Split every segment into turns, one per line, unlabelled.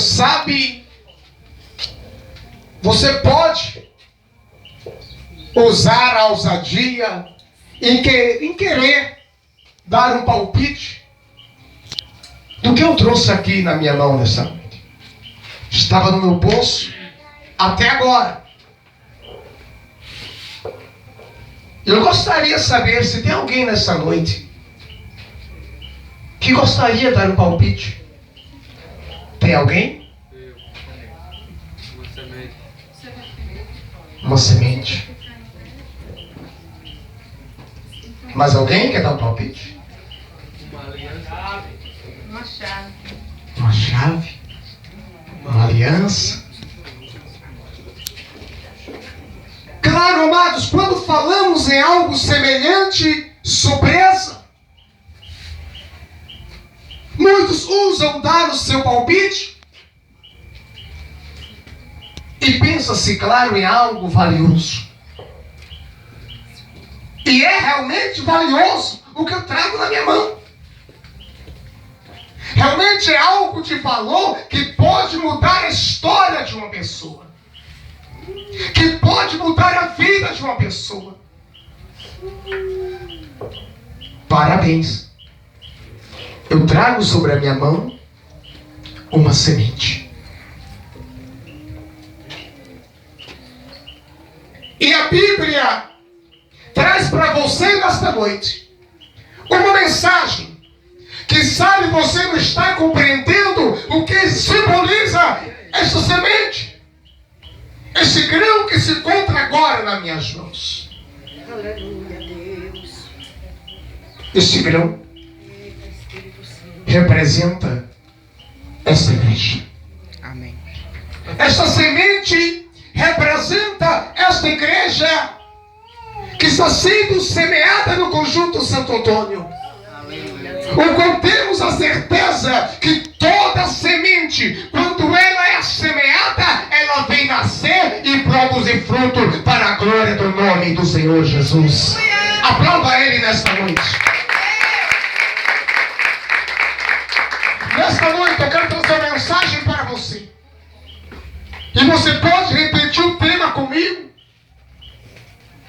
sabe, você pode usar a ousadia em querer dar um palpite do que eu trouxe aqui na minha mão nessa noite. Estava no meu bolso até agora. Eu gostaria de saber se tem alguém nessa noite que gostaria de dar um palpite. Tem alguém? Uma semente. Mais alguém quer dar um palpite?
Uma chave.
Uma chave? Uma aliança? Claro, amados, quando falamos em algo semelhante, surpresa, muitos usam dar o seu palpite e pensa-se, claro, em algo valioso. E é realmente valioso o que eu trago na minha mão. Realmente é algo de valor que pode mudar a história de uma pessoa, que pode mudar a vida de uma pessoa. Parabéns. Eu trago sobre a minha mão uma semente. E a Bíblia traz para você nesta noite uma mensagem que sabe você não está compreendendo o que simboliza esta semente, esse grão que se encontra agora nas minhas mãos.
Aleluia, Deus.
Este grão representa esta igreja.
Amém.
Esta semente representa esta igreja que está sendo semeada no conjunto Santo Antônio. O qual temos a certeza que toda semente, quando ela é semeada, ela vem nascer e produzir fruto para a glória do nome do Senhor Jesus. Aplauda Ele nesta noite. Nesta noite eu quero trazer uma mensagem para você. E você pode repetir o tema comigo.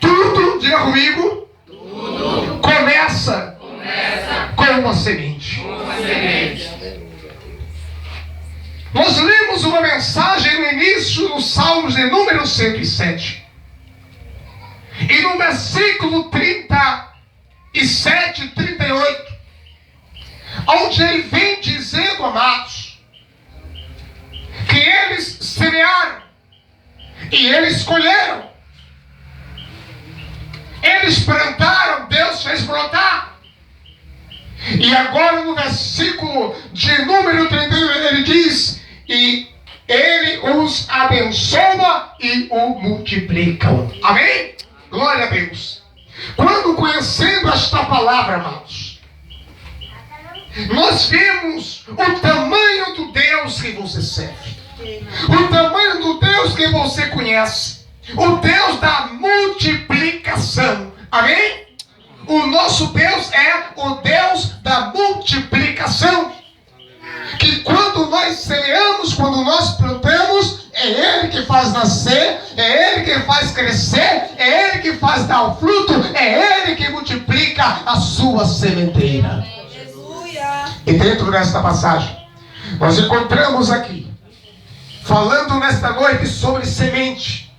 Tudo, diga comigo, tudo começa com uma semente. Nós lemos uma mensagem no início dos Salmos de número 107. E no versículo 37 e 38, onde ele vem dizendo, amados, que eles semearam e eles colheram. Eles plantaram, Deus fez brotar. E agora no versículo de número 31 ele diz: e ele os abençoa e o multiplicam. Amém? Glória a Deus. Quando conhecendo esta palavra, amados, nós vemos o tamanho do Deus que você serve, o tamanho do Deus que você conhece, o Deus da multiplicação. Amém? O nosso Deus é o Deus da multiplicação. Que quando nós semeamos, quando nós plantamos, é Ele que faz nascer, é Ele que faz crescer, é Ele que faz dar o fruto, é Ele que multiplica a sua sementeira. E dentro desta passagem, nós encontramos aqui, falando nesta noite sobre semente,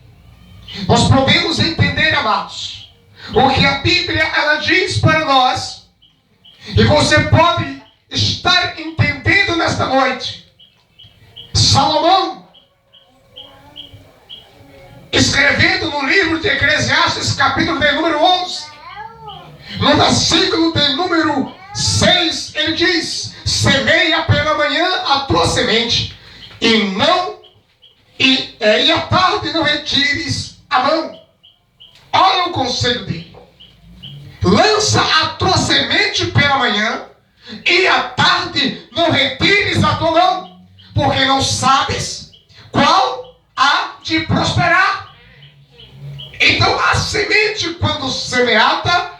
nós podemos entender, amados, o que a Bíblia ela diz para nós, e você pode estar entendendo nesta noite. Salomão, escrevendo no livro de Eclesiastes, capítulo de número 11, no versículo de número 6, ele diz: semeia pela manhã a tua semente, e à tarde não retires a mão. Olha o conselho dele: lança a tua semente pela manhã, e à tarde não retires a tua mão, porque não sabes qual há de prosperar. Então a semente, quando semeada,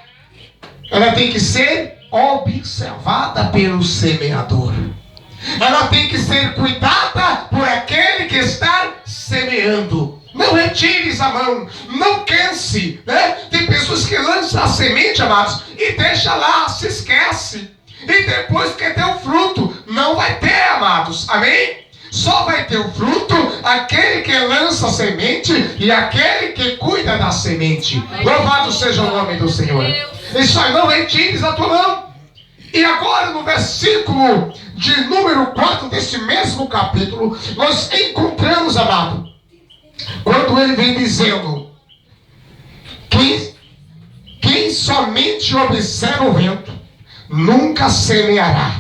ela tem que ser observada pelo semeador. Ela tem que ser cuidada por aquele que está semeando. Não retires a mão, não canse, né? Tem pessoas que lançam a semente, amados, e deixa lá, se esquece. E depois quer ter o fruto. Não vai ter, amados, amém? Só vai ter o fruto aquele que lança a semente e aquele que cuida da semente. Louvado seja o nome do Senhor. Isso aí, não retires a tua mão. E agora no versículo de número 4 desse mesmo capítulo, nós encontramos, amado, quando ele vem dizendo: quem somente observa o vento nunca semeará,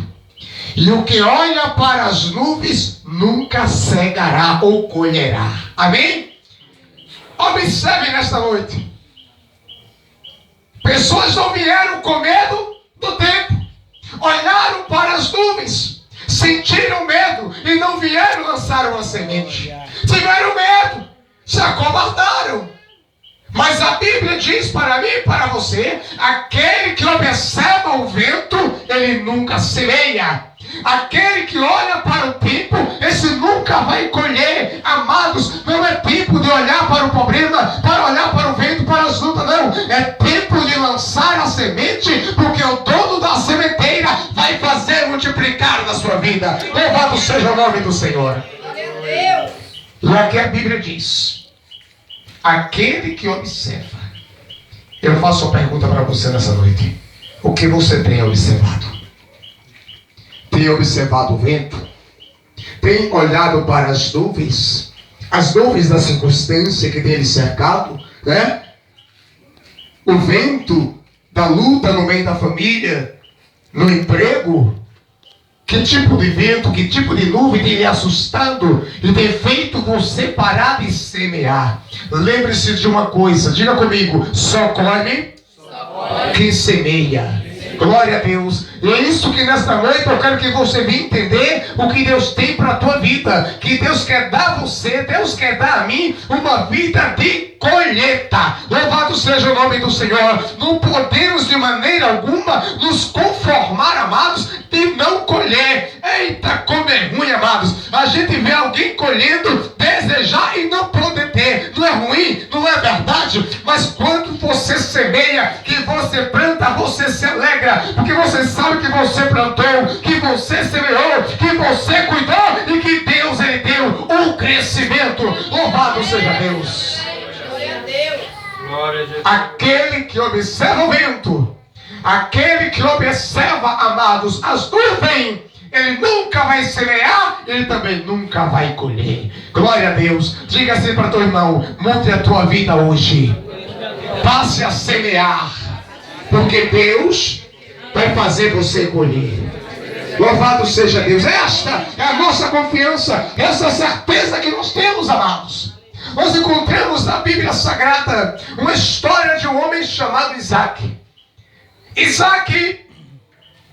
e o que olha para as nuvens nunca cegará ou colherá. Amém? Observe nesta noite. Pessoas não vieram com medo do tempo, olharam para as nuvens, sentiram medo e não vieram lançar uma semente. Tiveram medo, se acovardaram. Mas a Bíblia diz para mim e para você: aquele que observa o vento, ele nunca semeia. Aquele que olha para o tempo, esse nunca vai colher. Amados, não é tempo de olhar para o problema, para olhar para o vento, para as lutas, não. É tempo de lançar a semente, porque o dono da sementeira vai fazer multiplicar na sua vida. Louvado seja o nome do Senhor. E aqui a Bíblia diz: aquele que observa. Eu faço uma pergunta para você nessa noite: o que você tem observado? Tem observado o vento? Tem olhado para as nuvens da circunstância que tem lhe cercado, né? O vento da luta no meio da família, no emprego. Que tipo de vento, que tipo de nuvem tem lhe assustado e tem feito você parar de semear? Lembre-se de uma coisa, diga comigo: só colhe quem semeia. Glória a Deus. E é isso que nesta noite eu quero que você venha entender o que Deus tem para a tua vida. Que Deus quer dar a você, Deus quer dar a mim uma vida de colheita. Louvado seja o nome do Senhor. Não podemos de maneira alguma nos conformar, amados, de não colher. Eita, como é ruim, amados. A gente vê alguém colhendo, desejar e não poder ter. Não é ruim, não é verdade? Mas quando você semeia, que você planta, você se alegra. Porque você sabe que você plantou, que você semeou, que você cuidou e que Deus ele deu um crescimento. Louvado seja Deus. Aquele que observa o vento, aquele que observa, amados, as nuvens, ele nunca vai semear, ele também nunca vai colher. Glória a Deus. Diga assim para teu irmão: mude a tua vida hoje, passe a semear, porque Deus vai fazer você colher. Louvado seja Deus. Esta é a nossa confiança, essa certeza que nós temos, amados. Nós encontramos na Bíblia Sagrada uma história de um homem chamado Isaac. Isaac,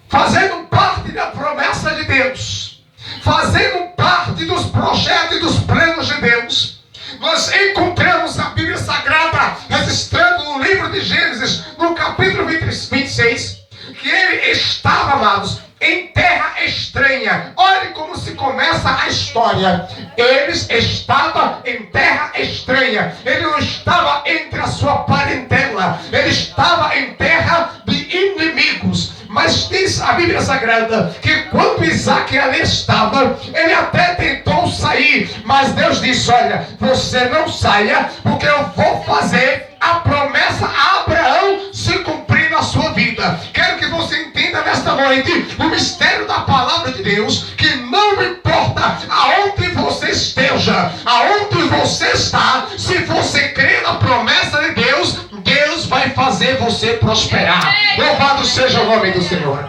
fazendo parte da promessa de Deus, fazendo parte dos projetos e dos planos de Deus. Nós encontramos na Bíblia Sagrada, registrando no livro de Gênesis, no capítulo 26, que ele estava, amados, em terra estranha. Olhe como se começa a história. Eles estavam em terra estranha. Ele não estava entre a sua parentela. Ele estava em terra de inimigos. Mas diz a Bíblia Sagrada que quando Isaac ali estava, ele até tentou sair. Mas Deus disse: olha, você não saia, porque eu vou fazer a promessa a Abraão se cumprir na sua vida. Quero que você entenda nesta noite o mistério da palavra de Deus, que não importa aonde você esteja, aonde você está, se você crê na promessa de Deus, Deus vai fazer você prosperar. Louvado seja o nome do Senhor.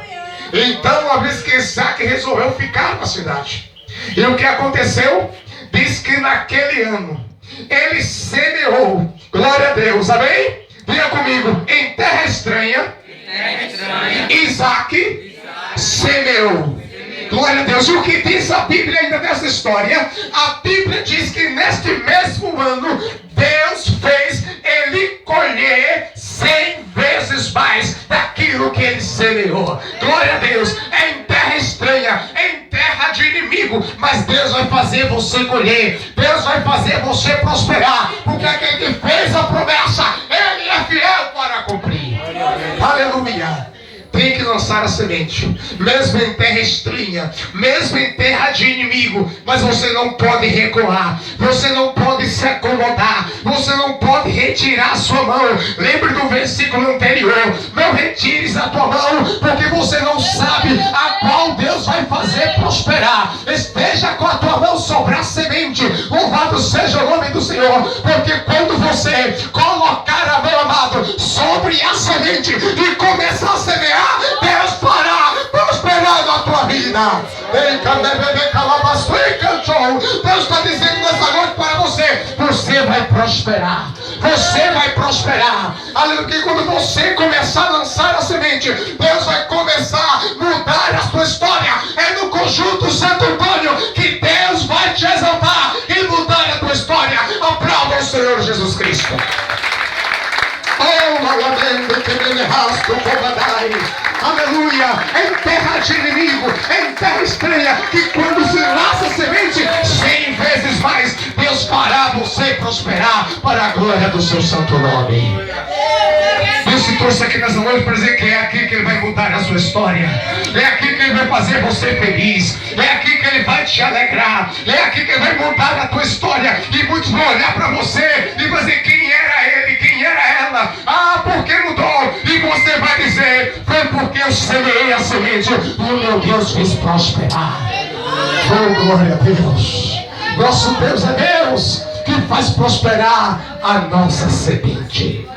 Então, uma vez que Isaac resolveu ficar na cidade, e o que aconteceu? Diz que naquele ano ele semeou. Glória a Deus, amém? Diga comigo: em terra estranha, Isaac semeou. Glória a Deus. E o que diz a Bíblia ainda dessa história? A Bíblia diz que neste mesmo ano Deus fez ele colher 100 vezes mais daquilo que ele semeou. Glória a Deus. Em terra estranha, em terra de inimigo, mas Deus vai fazer você colher, Deus vai fazer você prosperar, porque aquele que fez a promessa, Ele é fiel para cumprir. Aleluia. Tem que lançar a semente, mesmo em terra estranha, mesmo em terra de inimigo, mas você não pode recuar, você não pode se acomodar, você não pode retirar a sua mão. Lembre do versículo anterior: não retires a tua mão, porque você não sabe a qual Deus vai fazer prosperar. Esteja com a tua mão sobre a semente, louvado seja o nome do Senhor, porque quando você colocar a mão, amado, sobre a semente e começar a semear, Deus fará prosperar na tua vida. Deus está dizendo nessa noite para você: você vai prosperar, você vai prosperar. Aleluia. Que quando você começar a lançar a semente, Deus vai começar a mudar a sua história. É no conjunto Santo Antônio que Deus vai te exaltar e mudar a tua história. Aplauda o Senhor Jesus Cristo. Aleluia. Em terra de inimigo, em terra estranha, que quando se lança a semente, 100 vezes mais Deus fará você prosperar para a glória do seu santo nome. Deus te trouxe aqui nessa noite para dizer que é aqui que Ele vai mudar a sua história, é aqui que Ele vai fazer você feliz, é aqui que Ele vai te alegrar, é aqui que Ele vai mudar a tua história. E muitos vão olhar para você e vão dizer: quem era ele, quem era ela? Ah, por que mudou? E você vai dizer: foi porque eu semeei a semente e o meu Deus fez prosperar. Oh, glória a Deus. Nosso Deus é Deus que faz prosperar a nossa semente.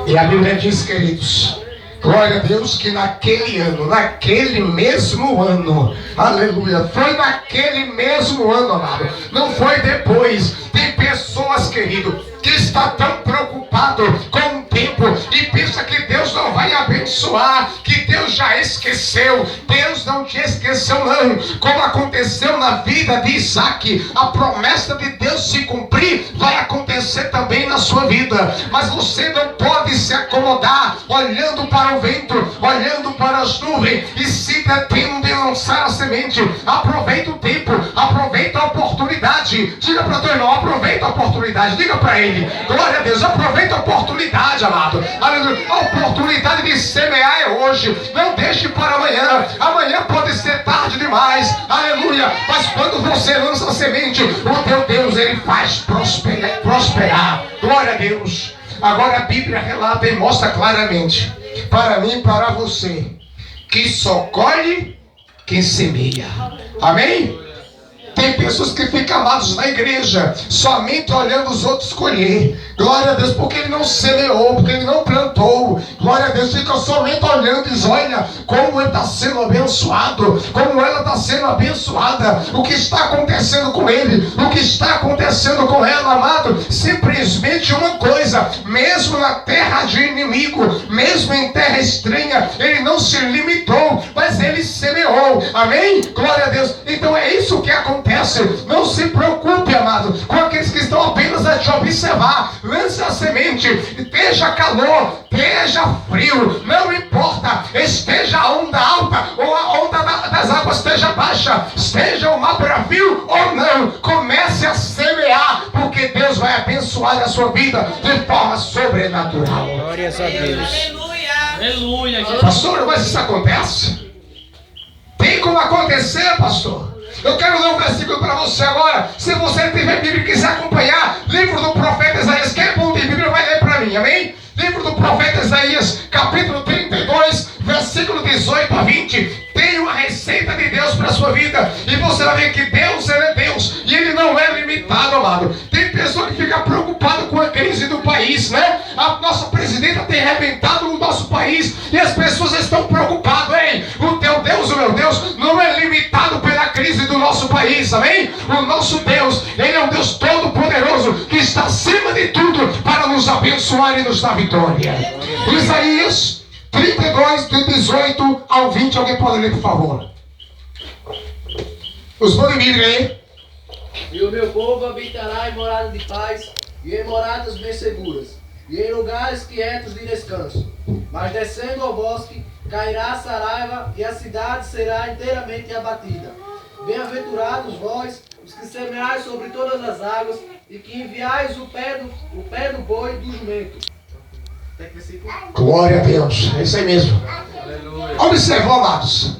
E a Bíblia diz, queridos, glória a Deus, que naquele ano, naquele mesmo ano, aleluia, foi naquele mesmo ano, amado, não foi depois. Tem pessoas, querido, que está tão preocupado com o tempo e pensa que Deus não vai abençoar, que Deus já esqueceu. Deus não te esqueceu não. Como aconteceu na vida de Isaac, a promessa de Deus se cumprir vai acontecer também na sua vida. Mas você não pode se acomodar olhando para o vento, olhando para as nuvens e se detendo em lançar a semente. Aproveita o tempo, aproveita a oportunidade. Diga para o teu irmão: aproveita a oportunidade. Diga para ele: glória a Deus, aproveita a oportunidade, amado. Aleluia. A oportunidade de semear é hoje. Não deixe para amanhã. Amanhã pode ser tarde demais. Aleluia. Mas quando você lança a semente, o teu Deus, Ele faz prosperar. Glória a Deus. Agora a Bíblia relata e mostra claramente, para mim e para você, que só colhe quem semeia. Amém? Tem pessoas que ficam amados na igreja somente olhando os outros colher. Glória a Deus, porque ele não semeou, porque ele não plantou. Glória a Deus, fica somente olhando e diz: olha como ele está sendo abençoado, como ela está sendo abençoada. O que está acontecendo com ele, o que está acontecendo com ela, amado? Simplesmente uma coisa: mesmo na terra de inimigo, mesmo em terra estranha, ele não se limitou, mas ele semeou. Amém? Glória a Deus. Então é isso que acontece. Não se preocupe, amado, com aqueles que estão apenas a te observar. Lance a semente, esteja calor, esteja frio, não importa, esteja a onda alta ou a onda das águas esteja baixa, esteja o mar bravio ou não, comece a semear, porque Deus vai abençoar a sua vida de forma sobrenatural.
Glória a Deus.
Aleluia.
Aleluia.
Pastor, mas isso acontece? Tem como acontecer, pastor? Eu quero ler um versículo para você agora. Se você tiver Bíblia e quiser acompanhar, livro do profeta Isaías. Quem é bom de Bíblia vai ler para mim, amém? Livro do profeta Isaías, capítulo 32, versículo 18 a 20. Tem uma receita de Deus para a sua vida. E você vai ver que Deus, Ele é Deus. E Ele não é limitado, amado. Tem pessoa que fica preocupada com a crise do país, né? A nossa presidenta tem arrebentado no nosso país. E as pessoas estão preocupadas, hein? O teu Deus, o meu Deus, não é limitado pela crise do nosso país, amém? O nosso Deus, Ele é um Deus todo-poderoso, que está acima de tudo para nos abençoar e nos dar vitória. Isaías 32, de 18 ao 20, alguém pode ler, por favor? Os bons de Bíblia aí.
E o meu povo habitará em morada de paz, e em moradas bem seguras, e em lugares quietos de descanso. Mas descendo ao bosque, cairá a saraiva, e a cidade será inteiramente abatida. Bem-aventurados vós, os que semeais sobre todas as águas, e que enviais o pé do boi e do jumento.
Glória a Deus. É isso aí mesmo.
Aleluia.
Observou, amados,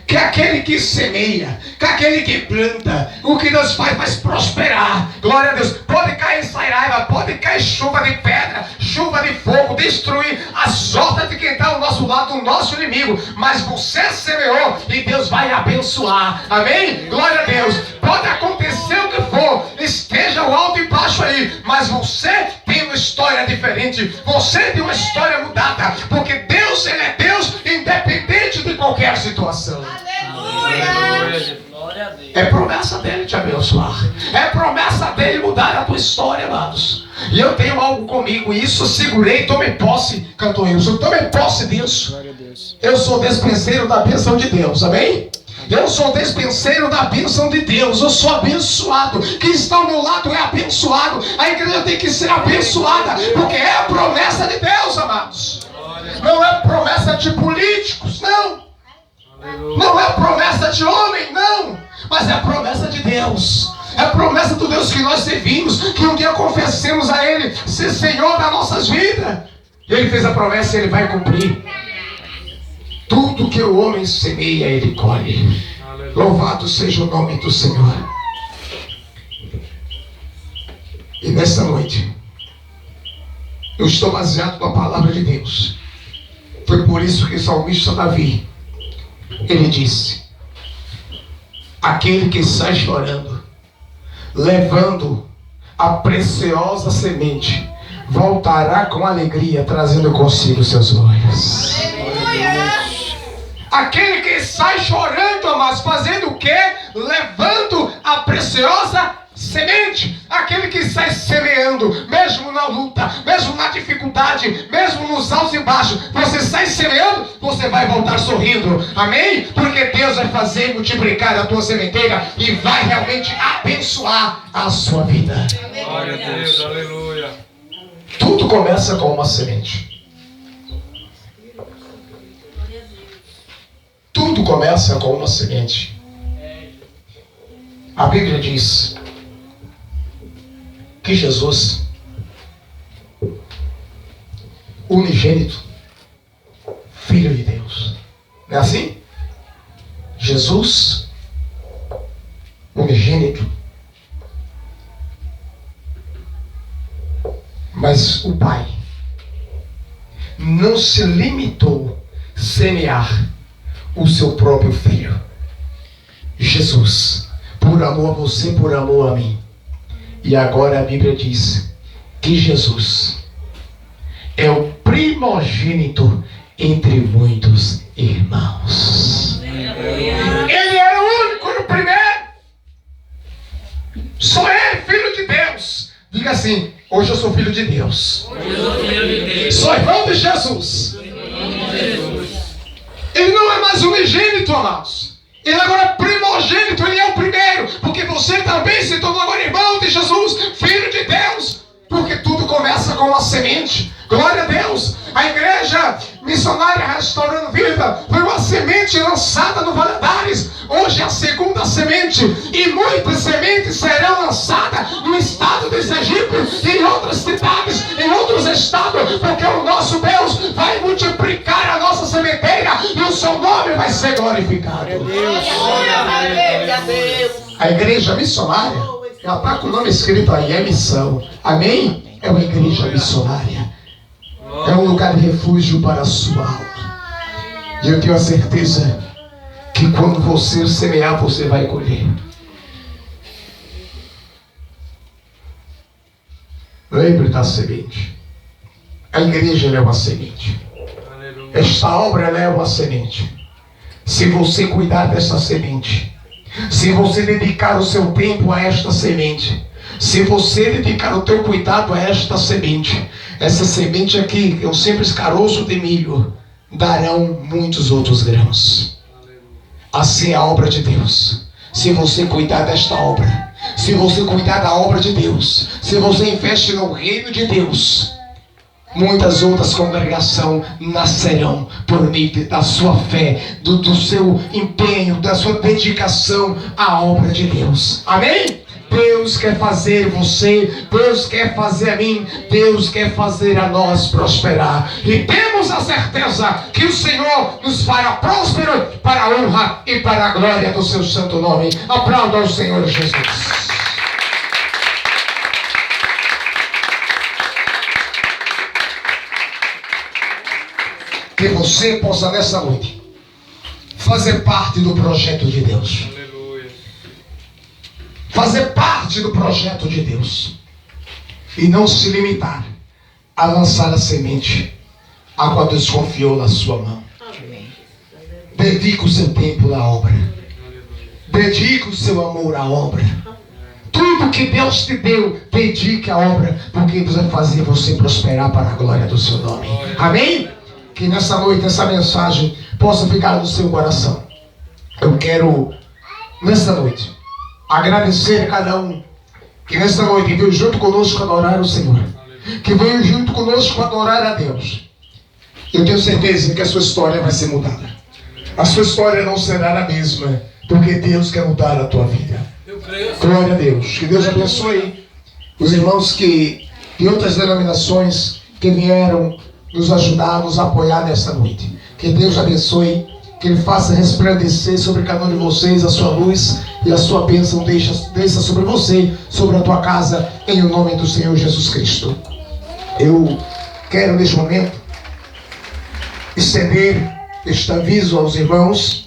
que aquele que semeia, que aquele que planta, o que Deus faz prosperar. Glória a Deus. Pode cair sairaiva, pode cair chuva de pedra, chuva de fogo, destruir as hortas de quem está ao nosso lado, o nosso inimigo. Mas você semeou e Deus vai abençoar. Amém? Glória a Deus. Pode acontecer o que for, esteja o alto e baixo aí, mas você tem uma história diferente. Você tem uma história mudada, porque Deus, Ele é Deus independente de qualquer situação. É promessa dele te abençoar. É promessa dele mudar a tua história, amados. E eu tenho algo comigo, e isso eu segurei, tomei posse, cantor Wilson, tomei posse disso. Eu sou despenseiro da bênção de Deus, amém? Eu sou despenseiro da bênção de Deus. Eu sou abençoado. Quem está ao meu lado é abençoado. A igreja tem que ser abençoada, porque é a promessa de Deus, amados. Não é promessa de políticos, não. Não é promessa de homem, não. Mas é a promessa de Deus. É a promessa do Deus que nós servimos, que um dia confessemos a Ele ser Senhor das nossas vidas. E Ele fez a promessa e Ele vai cumprir. Tudo que o homem semeia, ele colhe. Louvado seja o nome do Senhor. E nesta noite, eu estou baseado na palavra de Deus. Foi por isso que o salmista Davi, ele disse: aquele que sai chorando, levando a preciosa semente, voltará com alegria, trazendo consigo seus glórias. Aquele que sai chorando, mas fazendo o quê? Levando a preciosa semente. Aquele que sai semeando, mesmo na luta, mesmo na dificuldade, mesmo nos altos e baixos, você sai semeando, você vai voltar sorrindo. Amém? Porque Deus vai fazer multiplicar a tua sementeira e vai realmente abençoar a sua vida.
Glória a Deus, aleluia.
Tudo começa com uma semente. Tudo começa com uma semente. A Bíblia diz que Jesus, unigênito, Filho de Deus, não é assim? Jesus, unigênito, mas o Pai não se limitou a semear o seu próprio Filho, Jesus, por amor a você, por amor a mim. E agora a Bíblia diz que Jesus é o primogênito entre muitos irmãos. Ele era o único no primeiro. Só ele, filho de Deus. Diga assim: hoje eu sou filho de Deus. Sou irmão de Jesus. Ele não é mais unigênito, amados. Ele agora é primogênito, ele é o primeiro. Porque você também se tornou agora irmão de Jesus, filho de Deus. Porque tudo começa com uma semente. Glória a Deus. A igreja missionária Restaurando Vida foi uma semente lançada no Valadares. Hoje é a segunda semente. E muitas sementes serão lançadas no estado de Sergipe, em outras cidades, em outros estados. Porque o nosso Deus vai multiplicar a nossa sementeira e o seu nome vai ser glorificado. A igreja missionária, ela está com o nome escrito aí, é missão. Amém? É uma igreja missionária. É um lugar de refúgio para a sua alma. E eu tenho a certeza que quando você semear, você vai colher. Lembre da semente. A igreja é uma semente. Esta obra é uma semente. Se você cuidar dessa semente, se você dedicar o seu tempo a esta semente, se você dedicar o teu cuidado a esta semente, essa semente aqui, é um simples caroço de milho, darão muitos outros grãos. Assim é a obra de Deus. Se você cuidar desta obra, se você cuidar da obra de Deus, se você investe no reino de Deus, muitas outras congregações nascerão por meio da sua fé, do seu empenho, da sua dedicação à obra de Deus. Amém? Deus quer fazer você, Deus quer fazer a mim, Deus quer fazer a nós prosperar. E temos a certeza que o Senhor nos fará próspero para a honra e para a glória do seu santo nome. Aplauda ao Senhor Jesus. Que você possa nessa noite fazer parte do projeto de Deus.
Aleluia.
Fazer parte do projeto de Deus. E não se limitar a lançar a semente a qual Deus confiou na sua mão. Dedique o seu tempo na obra. Dedique o seu amor à obra. Tudo que Deus te deu, dedique à obra, porque Deus vai fazer você prosperar para a glória do seu nome. Amém? Que nessa noite essa mensagem possa ficar no seu coração. Eu quero, nessa noite, agradecer a cada um que nessa noite veio junto conosco adorar o Senhor, que veio junto conosco adorar a Deus. Eu tenho certeza que a sua história vai ser mudada. A sua história não será a mesma, porque Deus quer mudar a tua vida. Glória a Deus. Que Deus abençoe os irmãos que de outras denominações que vieram nos ajudar, nos apoiar nessa noite. Que Deus abençoe, que Ele faça resplandecer sobre cada um de vocês a sua luz e a sua bênção desça sobre você, sobre a tua casa, em o nome do Senhor Jesus Cristo. Eu quero neste momento estender este aviso aos irmãos